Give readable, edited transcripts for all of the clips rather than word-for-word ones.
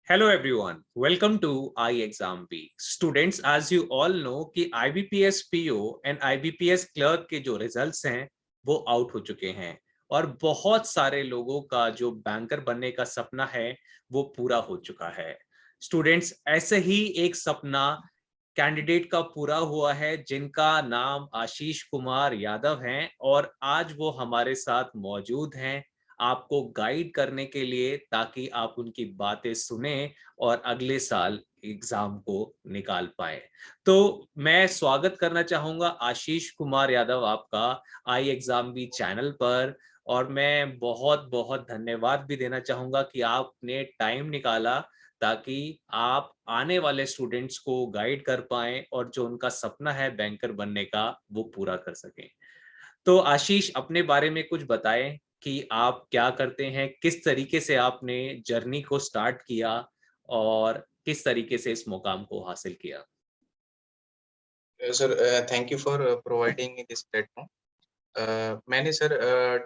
Hello everyone, welcome to iExamB. Students, as you all know कि IBPS PO and IBPS clerk के जो results हैं वो out हो चुके हैं और बहुत सारे लोगों का जो बैंकर बनने का सपना है वो पूरा हो चुका है। स्टूडेंट्स, ऐसे ही एक सपना कैंडिडेट का पूरा हुआ है जिनका नाम आशीष कुमार यादव हैं और आज वो हमारे साथ मौजूद हैं आपको गाइड करने के लिए ताकि आप उनकी बातें सुने और अगले साल एग्जाम को निकाल पाए। तो मैं स्वागत करना चाहूंगा आशीष कुमार यादव आपका आई एग्जाम बी चैनल पर। और मैं बहुत बहुत धन्यवाद भी देना चाहूंगा कि आपने टाइम निकाला ताकि आप आने वाले स्टूडेंट्स को गाइड कर पाएं और जो उनका सपना है बैंकर बनने का वो पूरा कर सकें। तो आशीष, अपने बारे में कुछ बताएं कि आप क्या करते हैं, किस तरीके से आपने जर्नी को स्टार्ट किया और किस तरीके से इस मुकाम को हासिल किया। Sir thank you for providing this platform. मैंने सर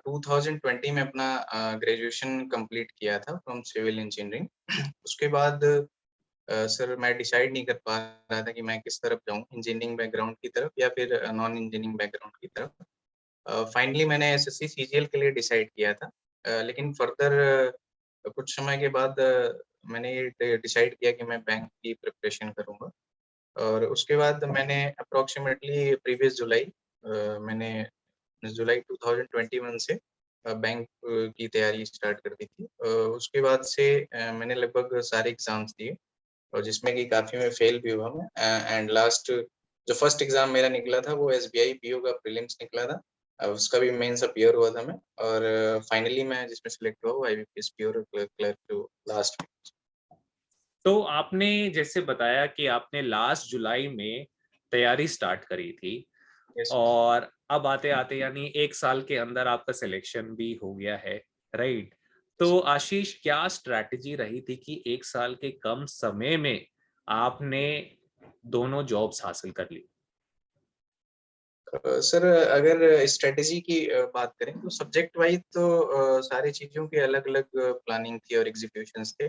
2020 में अपना ग्रेजुएशन कंप्लीट किया था फ्रॉम सिविल इंजीनियरिंग। उसके बाद सर मैं डिसाइड नहीं कर पा रहा था कि मैं किस तरफ जाऊं, इंजीनियरिंग बैकग्राउंड की तरफ या फिर नॉन इंजीनियरिंग बैकग्राउंड की तरफ। फाइनली मैंने एसएससी सीजीएल के लिए डिसाइड किया था। लेकिन फर्दर कुछ समय के बाद मैंने ये डिसाइड किया कि मैं बैंक की प्रिपरेशन करूंगा। और उसके बाद मैंने अप्रॉक्सीमेटली प्रीवियस जुलाई मैंने जुलाई 2021 से बैंक की तैयारी स्टार्ट कर दी थी। उसके बाद से मैंने लगभग सारे एग्जाम्स दिए और जिसमें कि काफ़ी मैं फेल भी हुआ मैं। एंड लास्ट जो फर्स्ट एग्ज़ाम मेरा निकला था वो एसबीआई पीओ का प्रीलिम्स निकला था। उसका भी मेंस अपीयर हुआ था मैं, और फाइनली मैं जिसमें सिलेक्ट हुआ वो आईबीपीएस पीओ क्लर्क जो लास्ट। तो आपने जैसे बताया कि आपने लास्ट जुलाई में तैयारी स्टार्ट करी थी यस। और अब आते आते यानी एक साल के अंदर आपका सिलेक्शन भी हो गया है, राइट? तो आशीष, क्या स्ट्रैटेजी रही थी कि एक साल के कम समय में आपने दोनों जॉब्स हासिल कर ली? सर अगर स्ट्रेटेजी की बात करें तो सब्जेक्ट वाइज तो सारी चीज़ों की अलग-अलग प्लानिंग थी और एग्जीक्यूशंस थे।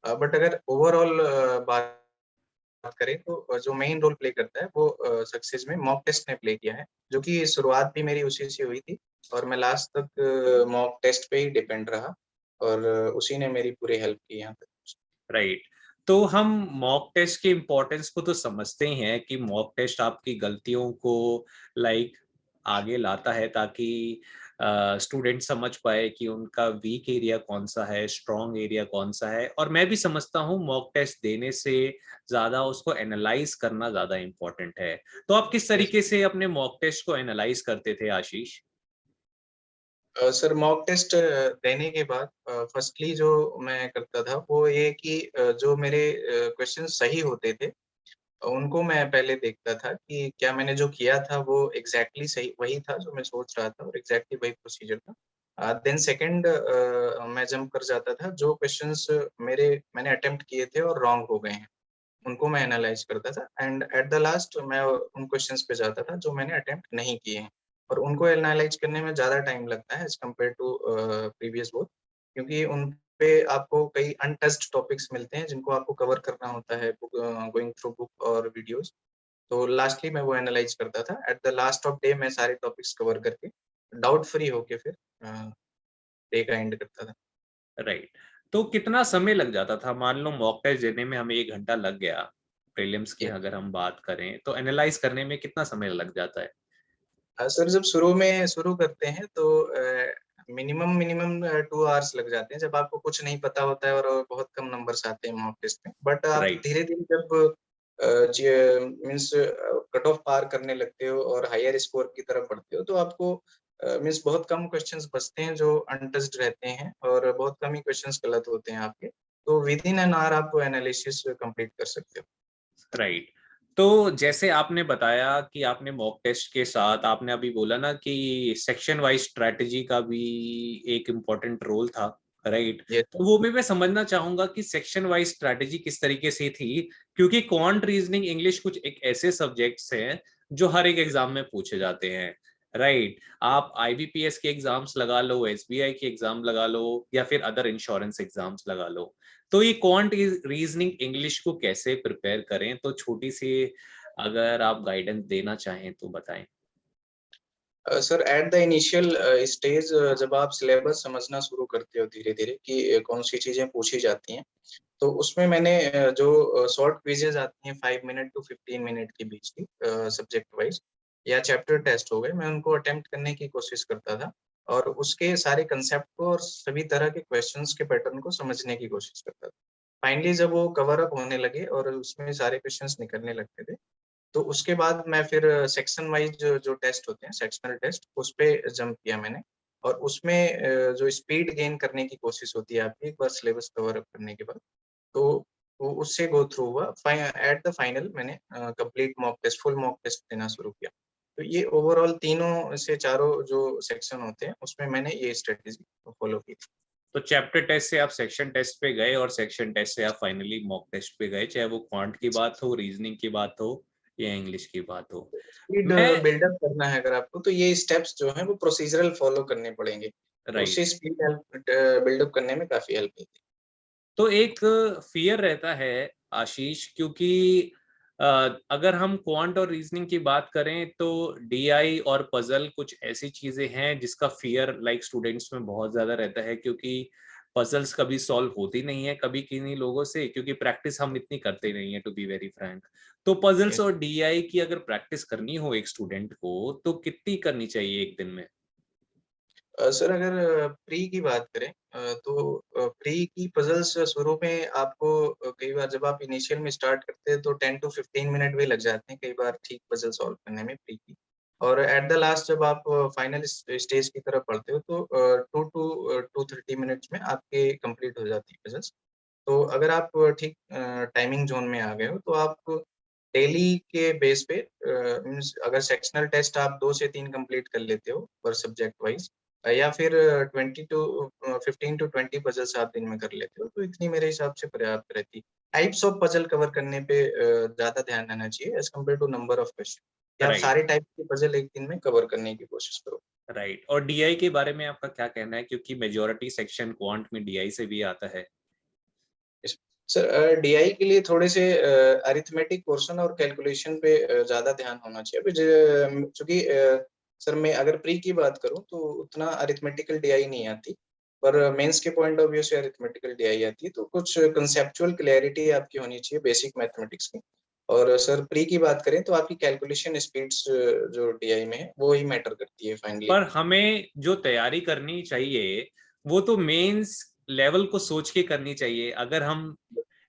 बट अगर ओवरऑल बात करें तो जो मेन रोल प्ले करता है वो सक्सेस में मॉक टेस्ट ने प्ले किया है, जो कि शुरुआत भी मेरी उसी से हुई थी और मैं लास्ट तक मॉक टेस्ट पे ही डिपेंड रहा और उसी ने मेरी पूरी हेल्प की यहाँ तक। राइट। तो हम मॉक टेस्ट के इम्पोर्टेंस को तो समझते हैं कि मॉक टेस्ट आपकी गलतियों को लाइक आगे लाता है ताकि स्टूडेंट समझ पाए कि उनका वीक एरिया कौन सा है, स्ट्रॉन्ग एरिया कौन सा है। और मैं भी समझता हूँ मॉक टेस्ट देने से ज्यादा उसको एनालाइज करना ज्यादा इम्पोर्टेंट है। तो आप किस Yes. तरीके से अपने मॉक टेस्ट को एनालाइज करते थे आशीष? सर मॉक टेस्ट देने के बाद फर्स्टली जो मैं करता था वो ये कि जो मेरे क्वेश्चन सही होते थे उनको मैं पहले देखता था कि क्या मैंने जो किया था वो एग्जैक्टली सही वही था जो मैं सोच रहा था और एग्जैक्टली वही प्रोसीजर था। देन सेकंड मैं जंप कर जाता था जो क्वेश्चंस मैंने अटेम्प्ट किए थे और रॉन्ग हो गए हैं, उनको मैं एनालाइज करता था एंड एट द लास्ट मैं उन क्वेश्चंस पे जाता था जो मैंने अटेम्प्ट नहीं किए हैं। और उनको एनालाइज करने में ज़्यादा टाइम लगता है as compare to previous both, क्योंकि उन पे आपको कई अनटच्ड टॉपिक्स मिलते हैं जिनको आपको कवर करना होता है गोइंग थ्रू बुक और वीडियोज़। तो लास्टली मैं वो एनालाइज करता था। At the last of day मैं सारे टॉपिक्स कवर करके डाउट फ्री होके फिर डे का एंड करता था। राइट। तो कितना समय लग जाता था? मान लो मॉक टेस्ट देने में हमें 1 घंटा लग गया, प्रीलिम्स की ये अगर हम बात करें तो एनालाइज करने में कितना समय लग जाता है? सर जब शुरू में शुरू करते हैं तो मिनिमम मिनिमम 2 आवर्स लग जाते हैं जब आपको कुछ नहीं पता होता है और बहुत कम नंबर्स आते हैं मॉक टेस्ट में। बट आप राइट। धीरे-धीरे जब मीन्स कट ऑफ पार करने लगते हो और हायर स्कोर की तरफ बढ़ते हो तो आपको मीन्स बहुत कम क्वेश्चंस बचते हैं जो अनटच्ड रहते हैं और बहुत कम ही क्वेश्चंस गलत होते हैं आपके। तो विद इन एन आवर आप एनालिसिस कंप्लीट कर सकते हो। राइट। तो जैसे आपने बताया कि आपने मॉक टेस्ट के साथ आपने अभी बोला ना कि सेक्शन वाइज स्ट्रेटजी का भी एक इम्पोर्टेंट रोल था, राइट? ये तो वो भी मैं समझना चाहूंगा कि सेक्शन वाइज स्ट्रेटजी किस तरीके से थी, क्योंकि क्वांट रीजनिंग इंग्लिश कुछ एक ऐसे सब्जेक्ट्स हैं जो हर एक एग्जाम में पूछे जाते हैं। राइट। आप आईबीपीएस के एग्जाम्स लगा लो, एसबीआई के एग्जाम लगा लो, या फिर अदर इंश्योरेंस एग्जाम्स लगा लो, तो ये क्वांट रीजनिंग इंग्लिश को कैसे प्रिपेयर करें, तो छोटी सी अगर आप गाइडेंस देना चाहें तो बताएं। Sir at the initial stage जब आप सिलेबस समझना शुरू करते हो धीरे धीरे कि कौन सी चीजें पूछी जाती हैं, तो उसमें मैंने जो शॉर्ट क्विजेज आती हैं 5 मिनट टू 15 मिनट के बीच की सब्जेक्ट वाइज या चैप्टर टेस्ट हो गए, मैं उनको अटेम्प्ट करने की कोशिश करता था और उसके सारे कंसेप्ट को और सभी तरह के क्वेश्चंस के पैटर्न को समझने की कोशिश करता था। फाइनली जब वो कवर अप होने लगे और उसमें सारे क्वेश्चंस निकलने लगते थे, तो उसके बाद मैं फिर सेक्शन वाइज जो टेस्ट होते हैं, सेक्शनल टेस्ट, उस पे जंप किया मैंने और उसमें जो स्पीड गेन करने की कोशिश होती है आपकी एक बार सिलेबस कवर अप करने के बाद, तो वो उससे गो थ्रू हुआ। एट द फाइनल मैंने complete mock test, full mock test देना शुरू किया। तो ये ओवरऑल तीनों से चारों जो सेक्शन होते हैं उसमें मैंने ये स्ट्रेटेजी फॉलो की थी। तो चैप्टर टेस्ट से आप सेक्शन टेस्ट पे गए, और सेक्शन टेस्ट से आप फाइनली मॉक टेस्ट पे गए, चाहे वो क्वांट की बात हो, रीजनिंग की बात हो, या इंग्लिश की बात हो। स्पीड मैं बिल्डअप करना है अगर आपको, तो ये स्टेप्स जो हैं वो प्रोसीजरल फॉलो करने पड़ेंगे, तो राइट। उससे स्पीड हेल्प बिल्डअप करने में काफी हेल्प मिलती है। तो एक फियर रहता है आशीष, क्योंकि अगर हम क्वांट और रीजनिंग की बात करें तो डीआई और पजल कुछ ऐसी चीजें हैं जिसका फियर लाइक स्टूडेंट्स में बहुत ज्यादा रहता है, क्योंकि पजल्स कभी सॉल्व होती नहीं है कभी किन्हीं लोगों से, क्योंकि प्रैक्टिस हम इतनी करते नहीं है, टू बी वेरी फ्रैंक। तो पजल्स Yes. और डीआई की अगर प्रैक्टिस करनी हो एक स्टूडेंट को, तो कितनी करनी चाहिए एक दिन में? सर अगर प्री की बात करें, तो प्री की पजल्स शुरू में आपको कई बार जब आप इनिशियल में स्टार्ट करते हैं तो 10 टू 15 मिनट भी लग जाते हैं कई बार ठीक पजल सॉल्व करने में प्री की। और एट द लास्ट जब आप फाइनल स्टेज की तरफ बढ़ते हो तो 2 टू 30 मिनट्स में आपके कंप्लीट हो जाती है पजल्स। तो अगर आप ठीक टाइमिंग जोन में आ गए हो तो आप डेली के बेस पे मीन्स अगर सेक्शनल टेस्ट आप 2 से 3 कंप्लीट कर लेते हो पर सब्जेक्ट वाइज, या फिर 15 टू 20 पजल्स आप दिन में कर लेते हो, तो इतनी मेरे हिसाब से पर्याप्त रहती है। टाइप्स ऑफ पजल कवर करने पे ज्यादा ध्यान देना चाहिए as compare to number of question, कि आप राइट। सारे टाइप के पजल एक दिन में कवर करने की कोशिश करो। राइट। और डीआई के बारे में आपका क्या कहना है, क्योंकि मेजोरिटी सेक्शन क्वांट में डीआई से भी आता है। सर डीआई के लिए थोड़े से अरिथमेटिक पोर्शन और कैलकुलेशन पे ज़्यादा ध्यान होना चाहिए। अभी चूँकि सर मैं अगर प्री की बात करूँ तो उतना अरिथमेटिकल डीआई नहीं आती, पर मेंस के पॉइंट ऑफ व्यू से अरिथमेटिकल डीआई आती है, तो कुछ कंसेप्चुअल क्लैरिटी आपकी होनी चाहिए बेसिक मैथमेटिक्स की। और सर प्री की बात करें तो आपकी कैलकुलेशन स्पीड्स जो डीआई में है, वो ही मैटर करती है फाइनली। पर हमें जो तैयारी करनी चाहिए वो तो मेंस लेवल को सोच के करनी चाहिए। अगर हम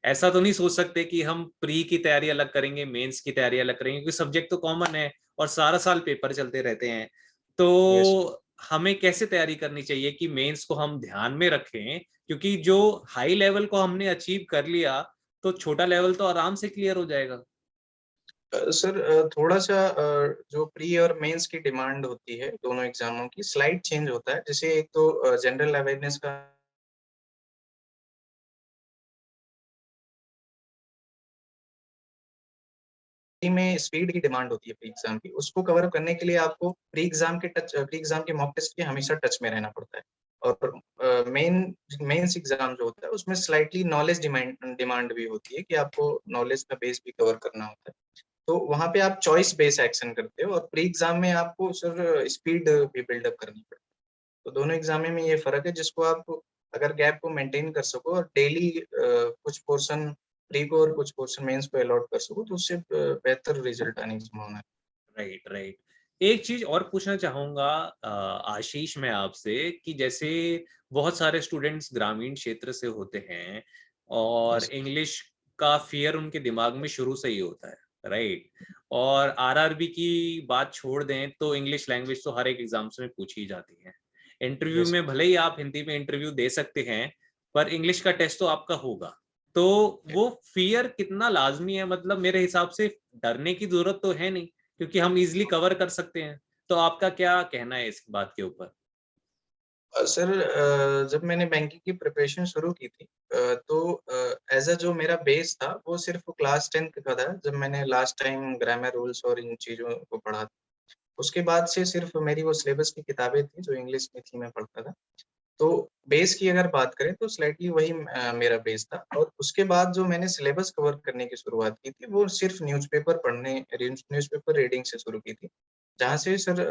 ऐसा तो नहीं सोच सकते कि हम प्री की तैयारी अलग करेंगे, मेंस की तैयारी अलग करेंगे, क्योंकि सब्जेक्ट तो कॉमन है और सारा साल पेपर चलते रहते हैं। यस। तो हमें कैसे तैयारी करनी चाहिए कि मेंस को हम ध्यान में रखें, क्योंकि जो हाई लेवल को हमने अचीव कर लिया तो छोटा लेवल तो आराम से क्लियर हो जाएगा। सर थोड़ा-सा जो प्री और मेंस की डिमांड होती है दोनों एग्ज़ामों की स्लाइट चेंज होता है। जैसे एक तो जनरल अवेयरनेस का में स्पीड की डिमांड होती है प्री एग्ज़ाम की, उसको कवर अप करने के लिए आपको प्री एग्ज़ाम के मॉक टेस्ट के हमेशा टच में रहना पड़ता है। और मेंस एग्ज़ाम जो होता है उसमें स्लाइटली नॉलेज डिमांड डिमांड भी होती है कि आपको नॉलेज का बेस भी कवर करना होता है। तो वहाँ पे आप चॉइस बेस्ड एक्शन करते हो और प्री एग्ज़ाम में आपको सर स्पीड भी बिल्ड अप करनी पड़ती है। तो दोनों एग्जाम में ये फ़र्क है जिसको आप अगर गैप को मेंटेन कर सको और डेली कुछ पोर्शन प्री को और कुछ पोर्शन मेंस को अलॉट कर सको, तो उससे बेहतर रिजल्ट आने की संभावना है। राइट। राइट। एक चीज और पूछना चाहूंगा आशीष मैं आपसे, कि जैसे बहुत सारे स्टूडेंट्स ग्रामीण क्षेत्र से होते हैं और यस। इंग्लिश का फियर उनके दिमाग में शुरू से ही होता है। राइट। और आरआरबी की बात छोड़ दें तो इंग्लिश लैंग्वेज तो हर एक एग्जाम्स में पूछी ही जाती है। Interview yes. में भले ही आप हिंदी में इंटरव्यू दे सकते हैं, पर इंग्लिश का टेस्ट तो आपका होगा। तो वो फियर कितना लाजमी है? मतलब मेरे हिसाब से डरने की जरूरत तो है नहीं, क्योंकि हम इजीली कवर कर सकते हैं। तो आपका क्या कहना है इस बात के ऊपर? सर जब मैंने बैंकिंग की प्रिपरेशन शुरू की थी, तो एज़ अ जो मेरा बेस था वो सिर्फ़ क्लास 10th का था, जब मैंने लास्ट टाइम ग्रामर रूल्स और इन चीज़ों को पढ़ा। उसके बाद से सिर्फ मेरी वो सिलेबस की किताबें थी जो इंग्लिश में थी, मैं पढ़ता था। तो बेस की अगर बात करें तो स्लाइटली वही मेरा बेस था, और उसके बाद जो मैंने सिलेबस कवर करने की शुरुआत की थी वो सिर्फ न्यूज़पेपर रीडिंग से शुरू की थी। जहाँ से सर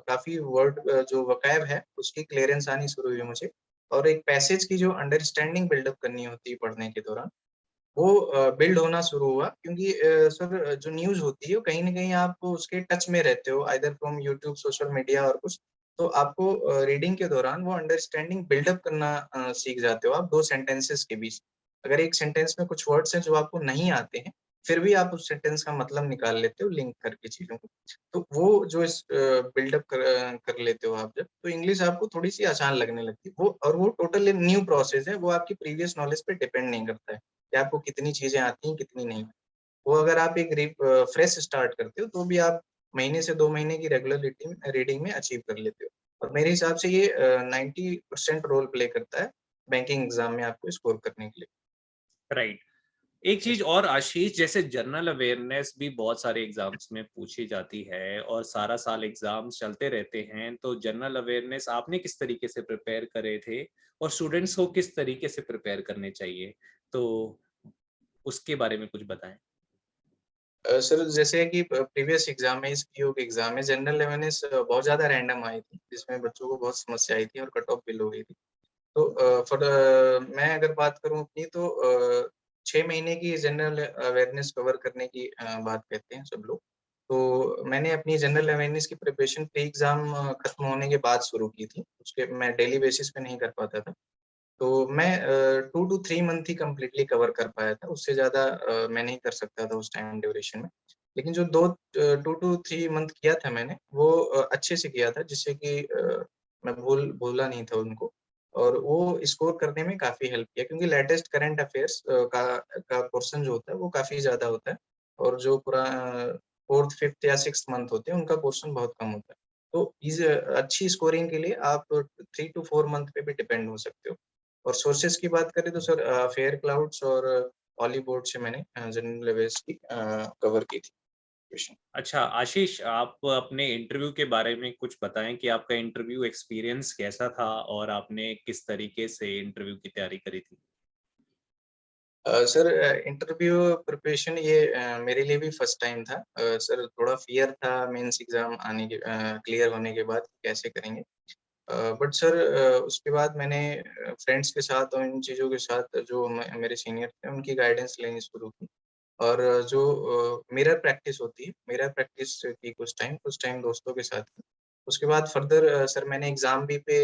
काफ़ी वर्ड जो वोकैब है उसकी क्लीयरेंस आनी शुरू हुई मुझे, और एक पैसेज की जो अंडरस्टैंडिंग बिल्डअप करनी होती है पढ़ने के दौरान, वो बिल्ड होना शुरू हुआ, क्योंकि सर जो न्यूज़ होती है कहीं न कहीं आप उसके टच में रहते हो, either from YouTube, social media और कुछ। तो आपको रीडिंग के दौरान वो अंडरस्टैंडिंग बिल्डअप करना सीख जाते हो आप 2 सेंटेंसेस के बीच। अगर एक सेंटेंस में कुछ वर्ड्स हैं जो आपको नहीं आते हैं, फिर भी आप उस सेंटेंस का मतलब निकाल लेते हो लिंक करके चीज़ों को। तो वो जो बिल्डअप कर लेते हो आप जब, तो इंग्लिश आपको थोड़ी-सी आसान लगने लगती है। वो टोटली न्यू प्रोसेस है, वो आपकी प्रीवियस नॉलेज पे डिपेंड नहीं करता है। कि आपको कितनी चीज़ें आती हैं, कितनी नहीं। वो अगर आप एक फ्रेश स्टार्ट करते हो, तो भी आप महीने से 2 महीने की रेगुलर रीडिंग में अचीव कर लेते हो। और मेरे हिसाब से ये 90% रोल प्ले करता है, बैंकिंग एग्ज़ाम में आपको स्कोर करने के लिए। राइट। एक यस। चीज और आशीष, जैसे जनरल अवेयरनेस भी बहुत सारे एग्जाम्स में पूछी जाती है और सारा साल एग्जाम्स चलते रहते हैं, तो जनरल अवेयरनेस आपने किस तरीके से प्रिपेयर करे थे और स्टूडेंट्स को किस तरीके से प्रिपेयर करने चाहिए, तो उसके बारे में कुछ बताएं। सर जैसे कि प्रीवियस एग्ज़ाम में, इस पीओ के एग्ज़ाम में जनरल अवेयरनेस बहुत ज़्यादा रैंडम आई थी, जिसमें बच्चों को बहुत समस्या आई थी और कट ऑफ भी लो गई थी। तो मैं अगर बात करूँ अपनी, तो 6 महीने की जनरल अवेयरनेस कवर करने की बात कहते हैं सब लोग। तो मैंने अपनी जनरल अवेयरनेस की प्रिपरेशन प्री एग्ज़ाम खत्म होने के बाद शुरू की थी। उसके मैं डेली बेसिस पे नहीं कर पाता था। तो मैं 2 टू 3 मंथ ही कंप्लीटली कवर कर पाया था, उससे ज़्यादा मैं नहीं कर सकता था उस टाइम ड्यूरेशन में। लेकिन जो 2 टू 3 मंथ किया था मैंने, वो अच्छे से किया था, जिससे कि मैं भूला नहीं था उनको, और वो स्कोर करने में काफ़ी हेल्प किया, क्योंकि लेटेस्ट करंट अफेयर्स का पोर्शन जो होता है वो काफ़ी ज़्यादा होता है, और जो पूरा 4th, 5th या 6th मंथ होते हैं उनका पोर्शन बहुत कम होता है। तो अच्छी स्कोरिंग के लिए आप 3 टू 4 मंथ पे भी डिपेंड हो सकते हो। और सोर्सेज़ की बात करें तो सर फेयर क्लाउड्स और ऑली बोर्ड से मैंने जनरल अवेयर्स की कवर की थी क्वेश्चन। अच्छा आशीष, आप अपने इंटरव्यू के बारे में कुछ बताएं कि आपका इंटरव्यू एक्सपीरियंस कैसा था और आपने किस तरीके से इंटरव्यू की तैयारी करी थी। सर इंटरव्यू प्रिपरेशन ये मेरे लिए भी फर्स्ट टाइम था। सर थोड़ा फ़ियर था मेंस एग्ज़ाम आने के क्लियर होने के बाद कैसे करेंगे। बट सर उसके बाद मैंने फ्रेंड्स के साथ और इन चीज़ों के साथ जो मेरे सीनियर थे उनकी गाइडेंस लेनी शुरू की, और जो मिरर प्रैक्टिस होती है, मिरर प्रैक्टिस की कुछ टाइम दोस्तों के साथ की। उसके बाद फर्दर सर मैंने एग्ज़ाम भी पे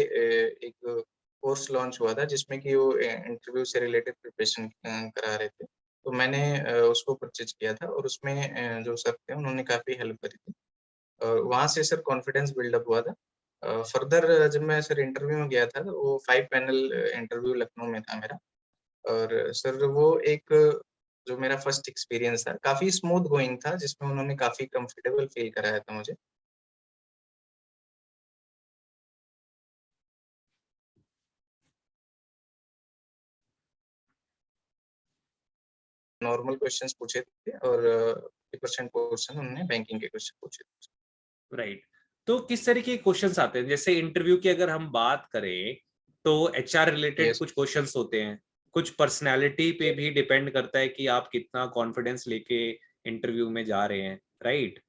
एक कोर्स लॉन्च हुआ था, जिसमें कि वो इंटरव्यू से रिलेटेड प्रिपरेशन करा रहे थे। तो मैंने उसको परचेज़ किया था, और उसमें जो सर थे उन्होंने काफ़ी हेल्प करी थी। वहाँ से सर कॉन्फिडेंस बिल्डअप हुआ था। फर्दर जब मैं सर इंटरव्यू में गया था, तो वो 5 पैनल इंटरव्यू लखनऊ में था मेरा, और सर वो एक जो मेरा फर्स्ट एक्सपीरियंस था, काफ़ी स्मूथ गोइंग था, जिसमें उन्होंने काफ़ी कंफर्टेबल फ़ील कराया था मुझे। नॉर्मल क्वेश्चंस पूछे थे, और 50% क्वेश्चन उन्होंने बैंकिंग के क्वेश्चन पूछे थे। राइट। तो किस तरह के क्वेश्चंस आते हैं, जैसे इंटरव्यू की अगर हम बात करें तो एचआर रिलेटेड यस, कुछ क्वेश्चंस होते हैं, कुछ पर्सनालिटी पे भी डिपेंड करता है कि आप कितना कॉन्फिडेंस लेके इंटरव्यू में जा रहे हैं, राइट।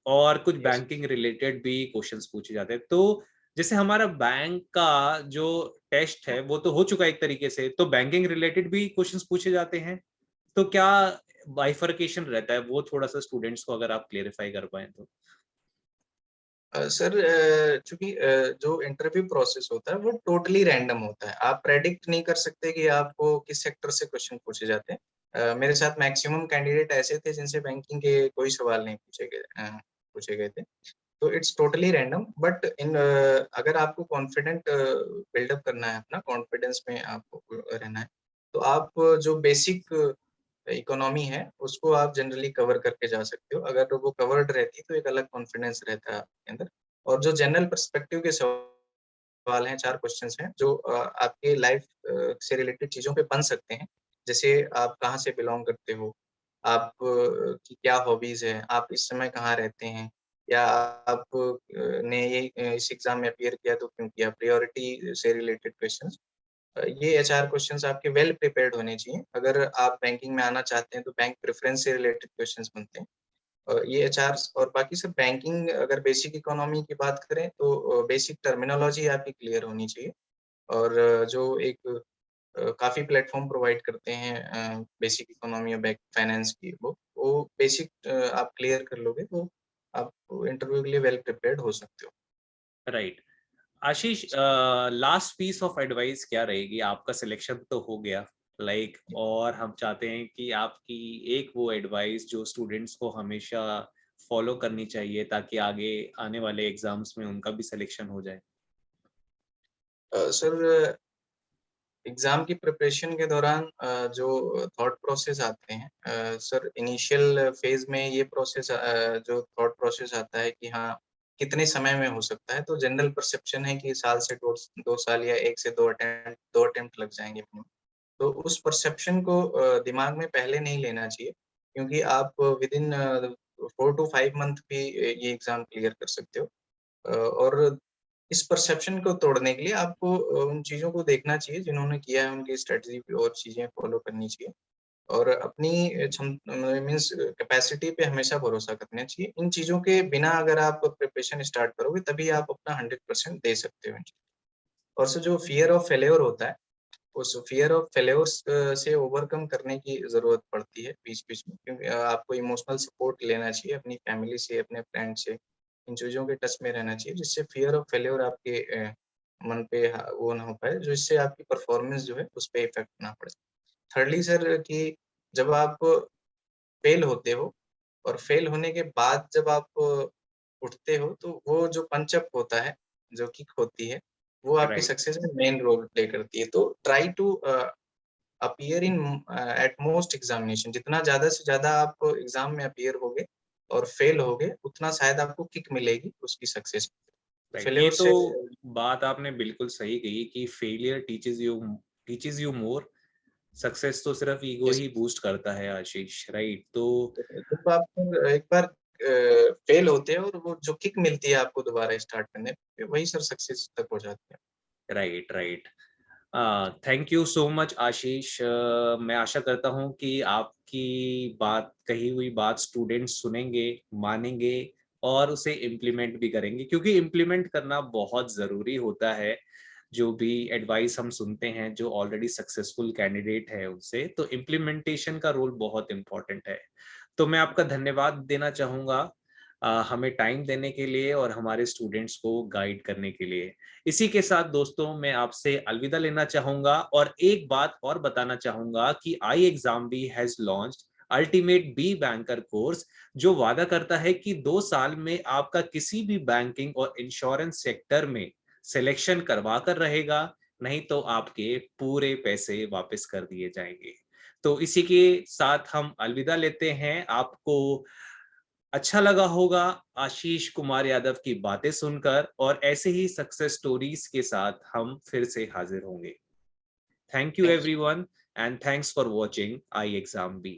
और कुछ यस। बैंकिंग रिलेटेड भी क्वेश्चंस पूछे जाते हैं। तो जैसे हमारा बैंक का जो टेस्ट है वो तो हो चुका है एक तरीके से, तो बैंकिंग रिलेटेड भी क्वेश्चंस पूछे जाते हैं, तो क्या बाइफरकेशन रहता है वो थोड़ा सा स्टूडेंट्स को अगर आप क्लेरिफाई कर पाए तो। सर चूँकि जो इंटरव्यू प्रोसेस होता है वो टोटली रैंडम होता है। आप प्रेडिक्ट नहीं कर सकते कि आपको किस सेक्टर से क्वेश्चन पूछे जाते हैं। मेरे साथ मैक्सिमम कैंडिडेट ऐसे थे जिनसे बैंकिंग के कोई सवाल नहीं पूछे गए थे। तो इट्स टोटली रैंडम, बट अगर आपको कॉन्फिडेंट बिल्डअप करना है, अपना कॉन्फिडेंस में आपको रहना है, तो आप जो बेसिक इकोनॉमी है, उसको आप जनरली कवर करके जा सकते हो। अगर वो कवर्ड रहती तो एक अलग कॉन्फिडेंस रहता है आपके अंदर। और जो जनरल पर्सपेक्टिव के सवाल हैं, 4 क्वेश्चन्स हैं जो आपके लाइफ से रिलेटेड चीज़ों पे बन सकते हैं। जैसे आप कहाँ से बिलॉन्ग करते हो? आप की क्या हॉबीज़ है? आप इस समय कहाँ रहते हैं? या आप ने ये इस एग्जाम में अपीयर किया तो क्यों किया, प्रायोरिटी से रिलेटेड क्वेश्चंस। ये एचआर क्वेश्चंस आपके वेल प्रिपेयर्ड होने चाहिए। अगर आप बैंकिंग में आना चाहते हैं तो बैंक प्रेफरेंस से रिलेटेड क्वेश्चंस बनते हैं। ये एचआर और बाकी सब बैंकिंग, अगर बेसिक इकोनॉमी की बात करें तो बेसिक टर्मिनोलॉजी आपकी क्लियर होनी चाहिए। और जो एक काफ़ी प्लेटफ़ॉर्म प्रोवाइड करते हैं बेसिक इकोनॉमी और बैंक फाइनेंस की, वो बेसिक आप क्लियर कर लोगे तो आप इंटरव्यू के लिए वेल प्रिपेयर्ड हो सकते हो। Right. Ashish, last piece of advice क्या रहेगी? आपका सिलेक्शन तो हो गया, लाइक और हम चाहते हैं कि आपकी एक वो एडवाइस जो स्टूडेंट्स को हमेशा फॉलो करनी चाहिए ताकि आगे आने वाले एग्जाम्स में उनका भी सिलेक्शन हो जाए। सर, एग्ज़ाम की प्रिपरेशन के दौरान जो थॉट प्रोसेस आते हैं, सर इनिशियल फ़ेज़ में ये प्रोसेस जो थॉट प्रोसेस आता है कि हाँ, कितने समय में हो सकता है, तो जनरल परसेप्शन है कि साल से 2 साल या 1 से 2 अटेम्प्ट लग जाएँगे अपने। तो उस परसेप्शन को दिमाग में पहले नहीं लेना चाहिए, क्योंकि आप विदिन 4 टू 5 मंथ भी ये एग्ज़ाम क्लियर कर सकते हो। और इस परसेप्शन को तोड़ने के लिए आपको उन चीज़ों को देखना चाहिए जिन्होंने किया है, उनकी स्ट्रैटेजी और चीज़ें फ़ॉलो करनी चाहिए और अपनी मीन्स कैपेसिटी पे हमेशा भरोसा करना चाहिए। इन चीज़ों के बिना अगर आप प्रिपरेशन स्टार्ट करोगे तभी आप अपना 100% दे सकते हो इन चीज़ों। और से जो फ़ियर ऑफ फेल्योर होता है, उस फ़ियर ऑफ फेल्योर्स से ओवरकम करने की ज़रूरत पड़ती है बीच-बीच में, क्योंकि आपको इमोशनल सपोर्ट लेना चाहिए अपनी फैमिली से, अपने फ्रेंड से। इन चीज़ों के टच में रहना चाहिए जिससे फ़ियर ऑफ फेल्योर आपके मन पे वो ना हो पाए, जो इससे आपकी परफ़ॉर्मेंस जो है उस पे इफ़ेक्ट ना पड़े। थिर्डली सर, कि जब आप फेल होते हो और फेल होने के बाद जब आप उठते हो तो वो जो पंच अप होता है, जो किक होती है, वो आपकी राइट। सक्सेस में मेन रोल प्ले करती है। तो try to appear in at most examination, जितना ज़्यादा से ज़्यादा आप एग्ज़ाम में अपीयर होगे और फेल होगे, उतना शायद आपको किक मिलेगी उसकी सक्सेस। तो राइट, ये फेल्योर तो से बात आपने बिल्कुल सही कही कि failure teaches you more. Success तो सिर्फ ईगो यस, ही बूस्ट करता है आशीष, राइट? तो जब आप एक बार फेल होते हो और वो जो किक मिलती है आपको दोबारा स्टार्ट करने पे, वही सर सक्सेस तक हो जाती है। Right, right. Thank you so much Ashish. मैं आशा करता हूँ कि आपकी बात, कही हुई बात स्टूडेंट्स सुनेंगे, मानेंगे और उसे इम्प्लीमेंट भी करेंगे, क्योंकि इम्प्लीमेंट करना बहुत ज़रूरी होता है। जो भी एडवाइस हम सुनते हैं जो ऑलरेडी सक्सेसफुल कैंडिडेट है उनसे, तो इम्प्लीमेंटेशन का रोल बहुत इम्पोर्टेंट है। तो मैं आपका धन्यवाद देना चाहूँगा हमें टाइम देने के लिए और हमारे स्टूडेंट्स को गाइड करने के लिए। इसी के साथ दोस्तों मैं आपसे अलविदा लेना चाहूंगा और एक बात और बताना चाहूंगा कि I exam bee has launched ultimate be banker course, जो वादा करता है कि 2 साल में आपका किसी भी बैंकिंग और इंश्योरेंस सेक्टर में सिलेक्शन करवा कर रहेगा, नहीं तो आपके पूरे पैसे वापस कर दिए जाएंगे। तो इसी के साथ हम अलविदा लेते हैं। आपको अच्छा लगा होगा आशीष कुमार यादव की बातें सुनकर, और ऐसे ही सक्सेस स्टोरीज के साथ हम फिर से हाजिर होंगे। Thank you thank you. Everyone, and thanks for watching I exam B.